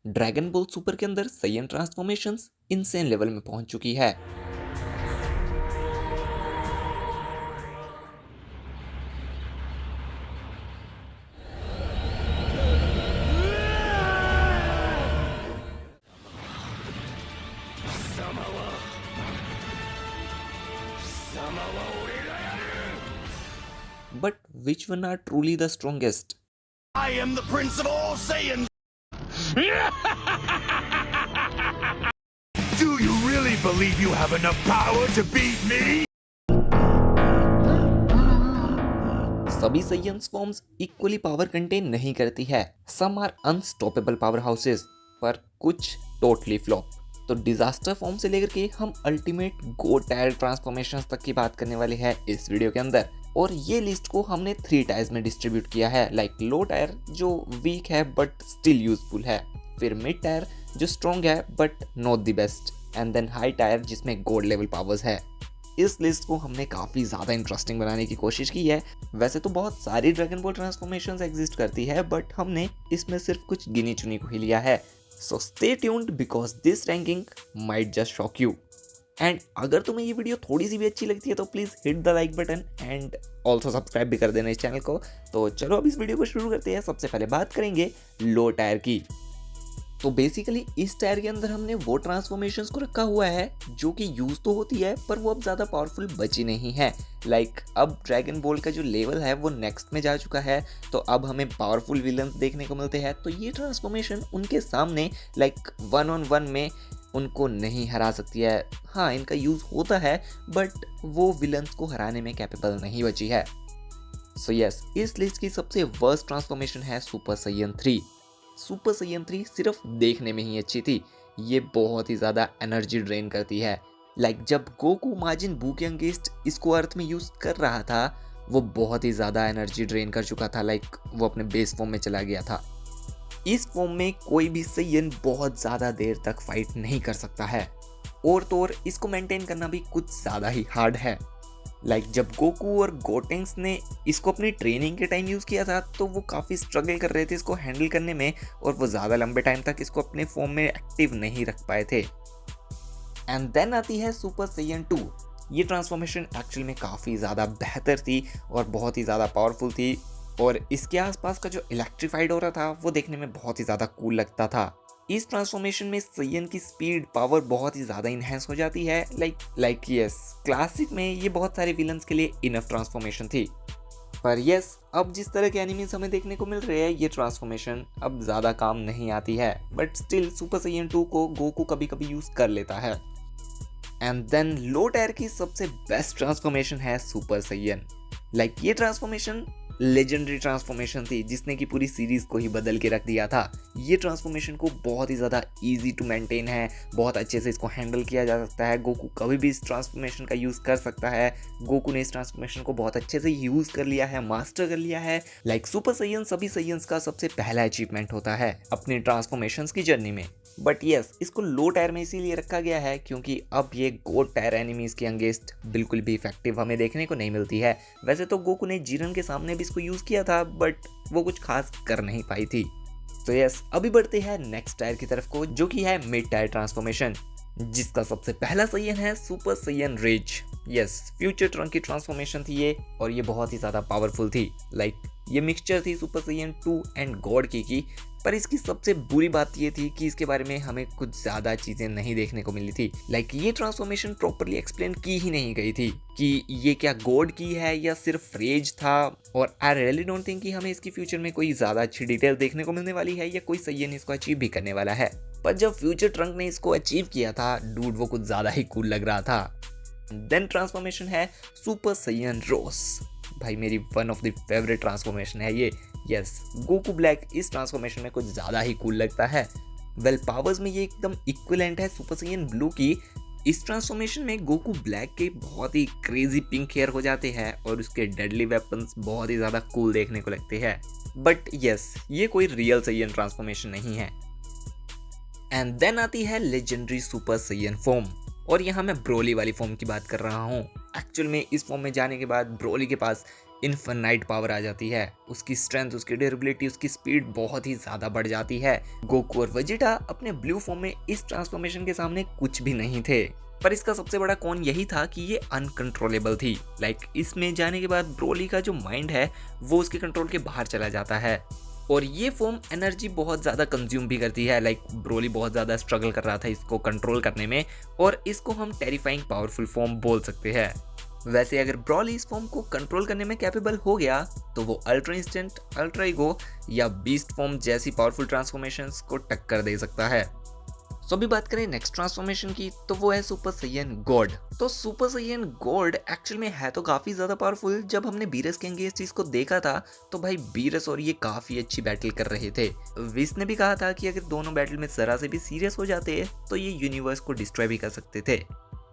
Dragon ball super के अंदर Saiyan transformations insane level में पहुंच चुकी है। But which one are truly the strongest? I am the Prince of all Saiyans! Do you really believe you have enough power to beat me? सभी Saiyans forms equally power contain नहीं करती है। Some are unstoppable powerhouses, पर कुछ totally flop. तो disaster form से लेकर के हम अल्टीमेट गोट टायर ट्रांसफॉर्मेशंस तक की बात करने वाले हैं इस वीडियो के अंदर। और ये लिस्ट को हमने 3 टायर्स में डिस्ट्रीब्यूट किया है। लाइक लो टायर जो वीक है बट स्टिल यूजफुल है, फिर मिड टायर जो स्ट्रॉन्ग है but not the best, and then high tier जिसमें गॉड लेवल पावर्स है। इस लिस्ट को हमने काफ़ी ज़्यादा इंटरेस्टिंग बनाने की कोशिश की है। वैसे तो बहुत सारी ड्रैगन बॉल ट्रांसफॉर्मेशंस एग्जिस्ट करती है, बट हमने इसमें सिर्फ कुछ गिनी चुनी को ही लिया है। So stay tuned because this ranking might just shock you. And अगर तुम्हें ये वीडियो थोड़ी सी भी अच्छी लगती है तो please hit the like button and also subscribe भी कर देना इस चैनल को। तो चलो अब इस वीडियो को शुरू करते हैं। सबसे पहले बात करेंगे लो टायर की। तो बेसिकली इस टायर के अंदर हमने वो ट्रांसफॉर्मेशंस को रखा हुआ है जो कि यूज तो होती है पर वो अब ज़्यादा पावरफुल बची नहीं है। लाइक अब ड्रैगन बॉल का जो लेवल है वो नेक्स्ट में जा चुका है, तो अब हमें पावरफुल विलन्स देखने को मिलते हैं। तो ये ट्रांसफॉर्मेशन उनके सामने लाइक 1-on-1 में उनको नहीं हरा सकती है। हाँ, इनका यूज़ होता है बट वो विलन्स को हराने में कैपेबल नहीं बची है। सो यस, इस लिस्ट की सबसे वर्स्ट ट्रांसफॉर्मेशन है सुपर सैयन 3। सुपर सैयन 3 सिर्फ देखने में ही अच्छी थी, ये बहुत ही ज़्यादा एनर्जी ड्रेन करती है। लाइक जब गोकू माजिन बू के अगेंस्ट इसको अर्थ में यूज़ कर रहा था, वो बहुत ही ज़्यादा एनर्जी ड्रेन कर चुका था। लाइक वो अपने बेस फॉर्म में चला गया था। इस फॉर्म में कोई भी सैयन बहुत ज़्यादा देर तक फाइट नहीं कर सकता है, और तो और इसको मेंटेन करना भी कुछ ज़्यादा ही हार्ड है। लाइक जब गोकू और गोटेंग्स ने इसको अपनी ट्रेनिंग के टाइम यूज़ किया था तो वो काफ़ी स्ट्रगल कर रहे थे इसको हैंडल करने में, और वो ज़्यादा लंबे टाइम तक इसको अपने फॉर्म में एक्टिव नहीं रख पाए थे। एंड देन आती है सुपर सैयन 2। ये ट्रांसफॉर्मेशन एक्चुअल में काफ़ी ज़्यादा बेहतर थी और बहुत ही ज़्यादा पावरफुल थी, और इसके आसपास का जो इलेक्ट्रीफाइड हो रहा था वो देखने में बहुत ही ज़्यादा कूल लगता था। इस ट्रांसफॉर्मेशन में सैयन की स्पीड पावर बहुत ही ज़्यादा इन्हेंस हो जाती है। लाइक यस, क्लासिक में ये बहुत सारे विलन्स के लिए इनफ ट्रांसफॉर्मेशन थी। पर यस, अब जिस तरह के एनिमीज हमें देखने को मिल रहे हैं ये ट्रांसफॉर्मेशन अब ज़्यादा काम नहीं आती है, बट स्टिल सुपर सैयन 2 को गोकू कभी कभी यूज़ कर लेता है। एंड देन लो टायर की सबसे बेस्ट ट्रांसफॉर्मेशन है सुपर सैयन। लाइक ये ट्रांसफॉर्मेशन लेजेंडरी ट्रांसफॉर्मेशन थी जिसने की पूरी सीरीज को ही बदल के रख दिया था। ये ट्रांसफॉर्मेशन को बहुत ही ज़्यादा इजी टू मेंटेन है, बहुत अच्छे से इसको हैंडल किया जा सकता है। गोकू कभी भी इस ट्रांसफॉर्मेशन का यूज़ कर सकता है। गोकू ने इस ट्रांसफॉर्मेशन को बहुत अच्छे से यूज़ कर लिया है, मास्टर कर लिया है। लाइक सुपर सैयन सभी सैयन्स का सबसे पहला अचीवमेंट होता है अपनी ट्रांसफॉर्मेशंस की जर्नी में। बट यस, इसको लो टायर में इसीलिए रखा गया है क्योंकि अब ये गोट टायर एनिमीज के अगेंस्ट बिल्कुल भी इफेक्टिव हमें देखने को नहीं मिलती है। वैसे तो गोकू ने जीरन के सामने भी इसको यूज़ किया था बट वो कुछ खास कर नहीं पाई थी। तो यस, अभी बढ़ते हैं नेक्स्ट टायर की तरफ को जो कि है मिड टायर ट्रांसफॉर्मेशन, जिसका सबसे पहला सैयन है Super Saiyan Rage. Yes, future Trunks की ट्रांसफॉर्मेशन थी ये, और ये बहुत ही ज़्यादा पावरफुल थी। लाइक ये मिक्सचर थी सुपर सैयन 2 एंड गॉड की। पर इसकी सबसे बुरी बात ये थी कि इसके बारे में हमें कुछ ज़्यादा चीज़ें नहीं देखने को मिली थी। लाइक ये ट्रांसफॉर्मेशन प्रॉपरली एक्सप्लेन की ही नहीं गई थी कि ये क्या गॉड की है या सिर्फ रेज था, और आई रियली डोंट थिंक कि हमें इसकी फ्यूचर में कोई ज़्यादा अच्छी डिटेल देखने को मिलने वाली है या कोई सैयन इसको अचीव भी करने वाला है। पर जब फ्यूचर ट्रंक ने इसको अचीव किया था डूड, वो कुछ ज़्यादा ही कूल लग रहा था। देन ट्रांसफॉर्मेशन है सुपर सैयन रोस। भाई मेरी one of the favourite transformation है ये। यस, गोकू ब्लैक इस ट्रांसफॉर्मेशन में कुछ ज़्यादा ही कूल लगता है। वेल पावर्स में ये एकदम इक्विवेलेंट है सुपर सैयन ब्लू की। इस ट्रांसफॉर्मेशन में गोकू ब्लैक के बहुत ही क्रेजी पिंक हेयर हो जाते हैं और उसके डेडली वेपन्स बहुत ही ज़्यादा कूल देखने को लगते हैं। बट यस, ये कोई रियल सैयन ट्रांसफॉर्मेशन नहीं है। एंड देन आती है लेजेंडरी सुपर सैयन फॉर्म, और यहाँ मैं ब्रोली वाली फॉर्म की बात कर रहा हूँ। एक्चुअल में इस फॉर्म में जाने के बाद ब्रोली के पास इनफाइनाइट पावर आ जाती है। उसकी स्ट्रेंथ, उसकी ड्यूरेबिलिटी, उसकी स्पीड बहुत ही ज्यादा बढ़ जाती है। गोकू और वेजिटा अपने ब्लू फॉर्म में इस ट्रांसफॉर्मेशन के सामने कुछ भी नहीं थे। पर इसका सबसे बड़ा कॉन यही था कि ये अनकंट्रोलेबल थी। इसमें जाने के बाद ब्रोली का जो माइंड है वो उसके कंट्रोल के बाहर चला जाता है और ये फॉर्म एनर्जी बहुत ज़्यादा कंज्यूम भी करती है। ब्रोली बहुत ज़्यादा स्ट्रगल कर रहा था इसको कंट्रोल करने में और इसको हम टेरिफाइंग पावरफुल फॉर्म बोल सकते हैं। वैसे अगर ब्रोली इस फॉर्म को कंट्रोल करने में कैपेबल हो गया तो वो अल्ट्रा इंस्टेंट, अल्ट्रा ईगो या बीस्ट फॉर्म जैसी पावरफुल ट्रांसफॉर्मेशंस को टक्कर दे सकता है। तो अभी बात करें नेक्स्ट ट्रांसफॉर्मेशन की, तो वो है सुपर सैयन गॉड। तो सुपर सैयन गॉड एक्चुअल में है तो काफी ज्यादा पावरफुल। जब हमने बीरस के अंगे इस चीज को देखा था तो भाई बीरस और ये काफी अच्छी बैटल कर रहे थे। विस ने भी कहा था कि अगर दोनों बैटल में जरा से भी सीरियस हो जाते तो ये यूनिवर्स को डिस्ट्रॉय भी कर सकते थे।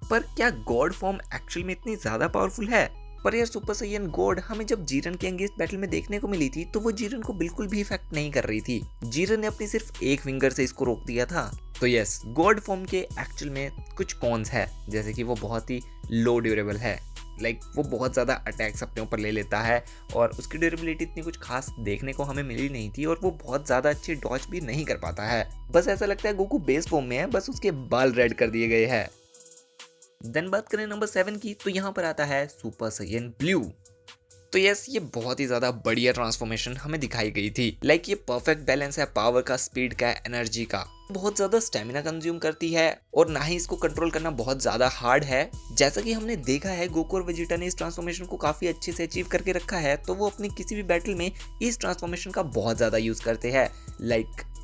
पर क्या गॉड फॉर्म एक्चुअल में इतनी ज्यादा पावरफुल है? पर यार सुपर सैयन गॉड हमें जब जीरन के अंगेंस्ट बैटल में देखने को मिली थी तो वो जीरन को बिल्कुल भी इफेक्ट नहीं कर रही थी। जीरन ने अपनी सिर्फ एक फिंगर से इसको रोक दिया था। तो यस, गॉड फॉर्म के एक्चुअल में कुछ कॉन्स है, जैसे कि वो बहुत ही लो ड्यूरेबल है। वो बहुत ज़्यादा अटैक्स अपने ऊपर ले लेता है और उसकी ड्यूरेबिलिटी इतनी कुछ खास देखने को हमें मिली नहीं थी और वो बहुत ज़्यादा अच्छे डॉज भी नहीं कर पाता है। बस ऐसा लगता है गोकू बेस फॉर्म में है, बस उसके बाल रेड कर दिए गए हैं। देन बात करें नंबर 7 की, तो यहाँ पर आता है सुपर सैयन ब्लू। तो यस, ये बहुत ही ज्यादा बढ़िया ट्रांसफॉर्मेशन हमें दिखाई गई थी। ये परफेक्ट बैलेंस है पावर का, स्पीड का, एनर्जी का। बहुत ज्यादा स्टेमिना कंज्यूम करती है और ना ही इसको कंट्रोल करना बहुत ज्यादा हार्ड है। जैसा कि हमने देखा है गोकू और वेजिटा ने इस ट्रांसफॉर्मेशन को काफी अच्छे से अचीव करके रखा है, तो वो अपनी किसी भी बैटल में इस ट्रांसफॉर्मेशन का बहुत ज्यादा यूज करते हैं।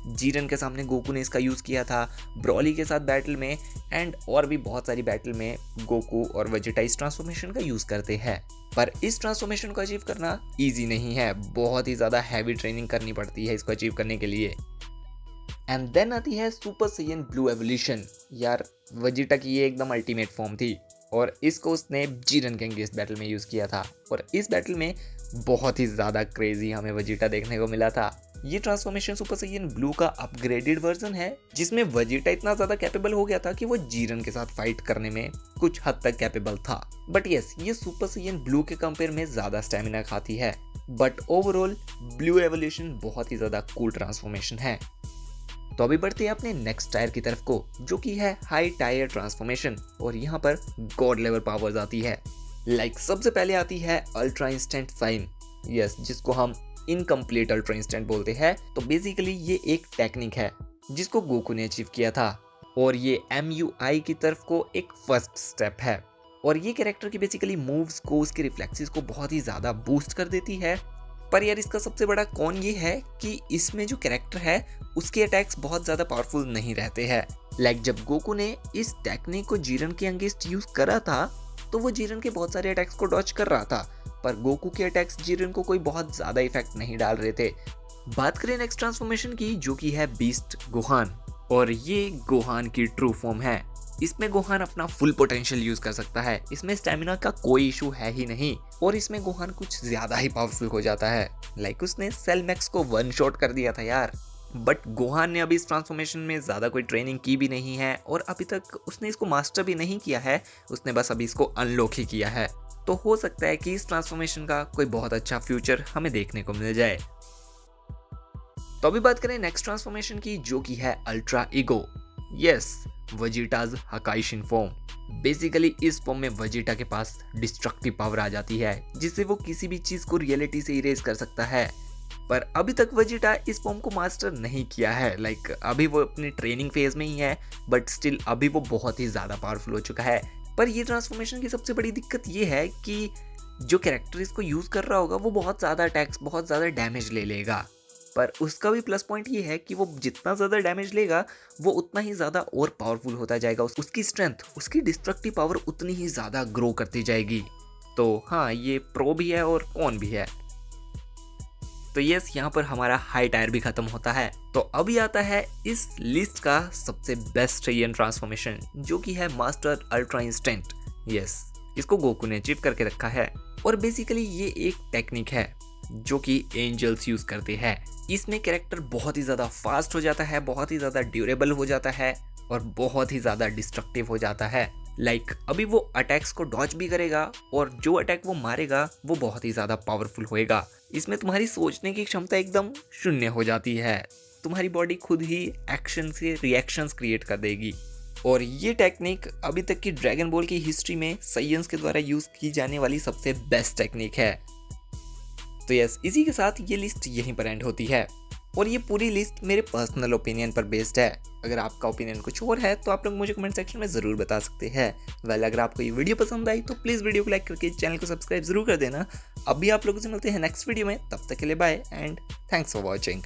जीरन के सामने गोकू ने इसका यूज किया था, ब्रोली के साथ बैटल में, एंड और भी बहुत सारी बैटल में गोकू और वेजिटा इस ट्रांसफॉर्मेशन का यूज करते हैं। पर इस ट्रांसफॉर्मेशन को अचीव करना इजी नहीं है, बहुत ही ज्यादा हैवी ट्रेनिंग करनी पड़ती है इसको अचीव करने के लिए। एंड देन आती है सुपर सैयन ब्लू एवोल्यूशन। यार वेजिटा की ये एकदम अल्टीमेट फॉर्म थी और इसको उसने जीरन के अगेंस्ट बैटल में यूज किया था और इस बैटल में बहुत ही ज्यादा क्रेजी हमें वेजिटा देखने को मिला था। ये ट्रांसफॉर्मेशन सुपर सैयन ब्लू का अपग्रेडेड वर्जन है जिसमें वेजिटा इतना ज्यादा कैपेबल हो गया था कि वो जीरन के साथ फाइट करने में कुछ हद तक कैपेबल था। बट यस, ये सुपर सैयन ब्लू के कंपेयर में ज्यादा स्टेमिना खाती है। बट ओवरऑल ब्लू एवोल्यूशन बहुत ही ज्यादा कूल ट्रांसफॉर्मेशन है। तो अभी बढ़ते हैं अपने नेक्स्ट टायर की तरफ को, जो कि है हाई टायर ट्रांसफॉर्मेशन और यहाँ पर गॉड लेवल पावर्स आती है। सबसे पहले आती है अल्ट्रा इंस्टेंट साइन, यस, जिसको हम इनकम्प्लीट अल्ट्रा इंस्टेंट बोलते हैं। तो बेसिकली ये एक टेक्निक है जिसको गोकू ने अचीव किया था और ये MUI की तरफ को एक फर्स्ट स्टेप है और ये कैरेक्टर की बेसिकली मूव्स को, उसके रिफ्लेक्सेस को बहुत ही ज्यादा बूस्ट कर देती है। पर यार इसका सबसे बड़ा कॉन ये है कि इसमें जो कैरेक्टर है उसके अटैक्स बहुत ज्यादा पावरफुल नहीं रहते हैं। जब गोकू ने इस टेक्निक को जीरन के अगेंस्ट यूज करा था तो वो जीरन के बहुत सारे अटैक्स को डॉज कर रहा था, पर गोकू के अटैक्स जीरन को कोई बहुत ज्यादा इफेक्ट नहीं डाल रहे थे। बात करें नेक्स्ट ट्रांसफॉर्मेशन की, जो कि है बीस्ट गोहान, और ये गोहान की ट्रू फॉर्म है। इसमें गोहान अपना फुल पोटेंशियल यूज कर सकता है, इसमें स्टेमिना का कोई इशू है ही नहीं और इसमें गोहान कुछ ज्यादा ही पावरफुल हो जाता है। उसने सेल मैक्स को वन शॉट कर दिया था यार। बट गोहान ने अभी इस ट्रांसफॉर्मेशन में ज़्यादा कोई ट्रेनिंग की भी नहीं है और अभी तक उसने इसको मास्टर भी नहीं किया है, उसने बस अभी इसको अनलॉक ही किया है। तो हो सकता है कि इस ट्रांसफॉर्मेशन का कोई बहुत अच्छा फ्यूचर हमें देखने को मिल जाए। तो अभी बात करें नेक्स्ट ट्रांसफॉर्मेशन की, जो कि है ultra ego. Yes, Vegeta's Hakaishin form. Basically इस फॉर्म में वेजिटा के पास डिस्ट्रक्टिव पावर आ जाती है जिससे वो किसी भी चीज को रियलिटी से इरेज कर सकता है। पर अभी तक वेजिटा इस फॉर्म को मास्टर नहीं किया है। अभी वो अपनी ट्रेनिंग फेज में ही है, बट स्टिल अभी वो बहुत ही ज्यादा पावरफुल हो चुका है। पर ये ट्रांसफॉर्मेशन की सबसे बड़ी दिक्कत ये है कि जो कैरेक्टर इसको यूज कर रहा होगा वो बहुत ज्यादा अटैक्स, बहुत ज्यादा डैमेज ले लेगा। पर उसका भी प्लस पॉइंट ये है कि वो जितना ज्यादा डैमेज लेगा वो उतना ही ज्यादा और पावरफुल होता जाएगा। उसकी स्ट्रेंथ, उसकी डिस्ट्रक्टिव पावर उतनी ही ज्यादा ग्रो करती जाएगी। तो हाँ, ये प्रो भी है और कॉन भी है। तो यस, यहाँ पर हमारा हाई टायर भी खत्म होता है। तो अभी आता है इस लिस्ट का सबसे बेस्ट सैयन ट्रांसफॉर्मेशन, जो कि है मास्टर अल्ट्रा इंस्टेंट। यस, इसको गोकू ने अचीव करके रखा है और बेसिकली ये एक टेक्निक है जो कि एंजल्स यूज करते हैं। इसमें कैरेक्टर बहुत ही ज्यादा फास्ट हो जाता है, बहुत ही ज्यादा ड्यूरेबल हो जाता है और बहुत ही ज्यादा डिस्ट्रक्टिव हो जाता है। अभी वो अटैक्स को डॉज भी करेगा और जो अटैक वो मारेगा वो बहुत ही ज़्यादा पावरफुल होएगा। इसमें तुम्हारी सोचने की क्षमता एकदम शून्य हो जाती है। तुम्हारी बॉडी खुद ही एक्शन से रिएक्शंस क्रिएट कर देगी। और ये टेक्निक अभी तक की ड्रैगन बॉल की हिस्ट्री में साइयंस के द्वारा यूज की जाने वाली सबसे बेस्ट टेक्निक है। तो यस, इसी के साथ ये लिस्ट यहीं पर एंड होती है और ये पूरी लिस्ट मेरे पर्सनल ओपिनियन पर बेस्ड है। अगर आपका ओपिनियन कुछ और है तो आप लोग मुझे कमेंट सेक्शन में ज़रूर बता सकते हैं। अगर आपको ये वीडियो पसंद आई तो प्लीज़ वीडियो को लाइक करके चैनल को सब्सक्राइब जरूर कर देना। अभी आप लोगों से मिलते हैं नेक्स्ट वीडियो में, तब तक के लिए bye and thanks for watching.